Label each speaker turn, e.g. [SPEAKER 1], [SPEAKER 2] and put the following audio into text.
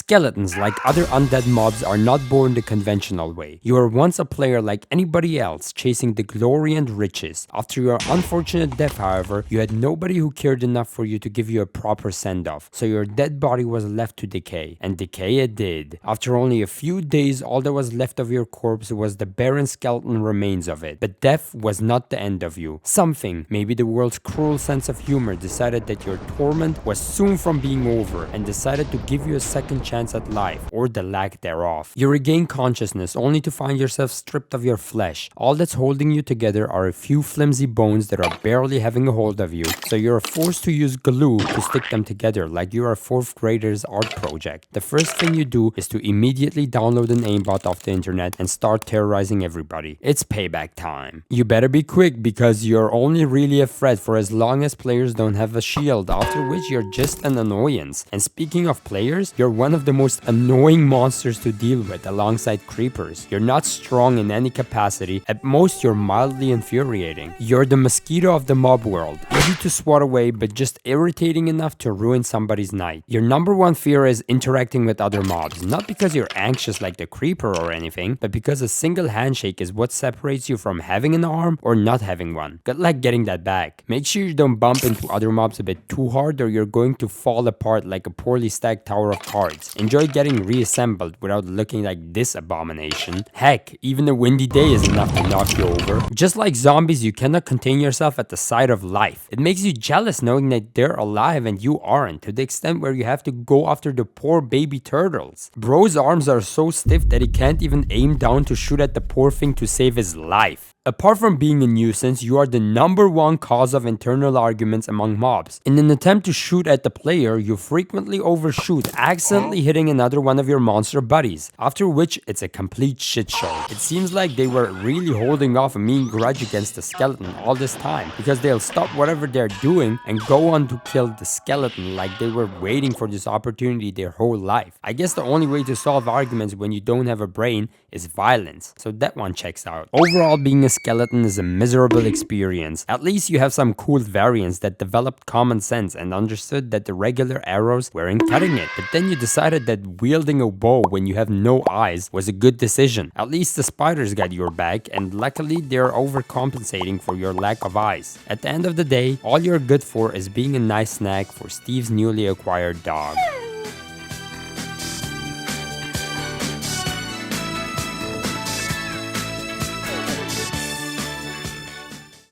[SPEAKER 1] Skeletons, like other undead mobs, are not born the conventional way. You were once a player like anybody else, chasing the glory and riches. After your unfortunate death, however, you had nobody who cared enough for you to give you a proper send-off, so your dead body was left to decay. And decay it did. After only a few days, all that was left of your corpse was the barren skeleton remains of it. But death was not the end of you. Something, maybe the world's cruel sense of humor, decided that your torment was soon from being over and decided to give you a second chance at life, or the lack thereof. You regain consciousness only to find yourself stripped of your flesh. All that's holding you together are a few flimsy bones that are barely having a hold of you, so you're forced to use glue to stick them together like you're a 4th grader's art project. The first thing you do is to immediately download an aimbot off the internet and start terrorizing everybody. It's payback time. You better be quick because you're only really a threat for as long as players don't have a shield, after which you're just an annoyance. And speaking of players, you're one of the most annoying monsters to deal with alongside creepers. You're not strong in any capacity, at most you're mildly infuriating. You're the mosquito of the mob world, easy to swat away but just irritating enough to ruin somebody's night. Your number one fear is interacting with other mobs, not because you're anxious like the creeper or anything, but because a single handshake is what separates you from having an arm or not having one. Good luck getting that back. Make sure you don't bump into other mobs a bit too hard or you're going to fall apart like a poorly stacked tower of cards. Enjoy getting reassembled without looking like this abomination. Heck, even a windy day is enough to knock you over. Just like zombies, you cannot contain yourself at the sight of life. It makes you jealous knowing that they're alive and you aren't, to the extent where you have to go after the poor baby turtles. Bro's arms are so stiff that he can't even aim down to shoot at the poor thing to save his life. Apart from being a nuisance, you are the number one cause of internal arguments among mobs. In an attempt to shoot at the player, you frequently overshoot, accidentally hitting another one of your monster buddies, after which it's a complete shit show. It seems like they were really holding off a mean grudge against the skeleton all this time, because they'll stop whatever they're doing and go on to kill the skeleton like they were waiting for this opportunity their whole life. I guess the only way to solve arguments when you don't have a brain is violence, so that one checks out. Overall, being a skeleton is a miserable experience. At least you have some cool variants that developed common sense and understood that the regular arrows weren't cutting it. But then you decided that wielding a bow when you have no eyes was a good decision. At least the spiders got your back, and luckily they're overcompensating for your lack of eyes. At the end of the day, all you're good for is being a nice snack for Steve's newly acquired dog.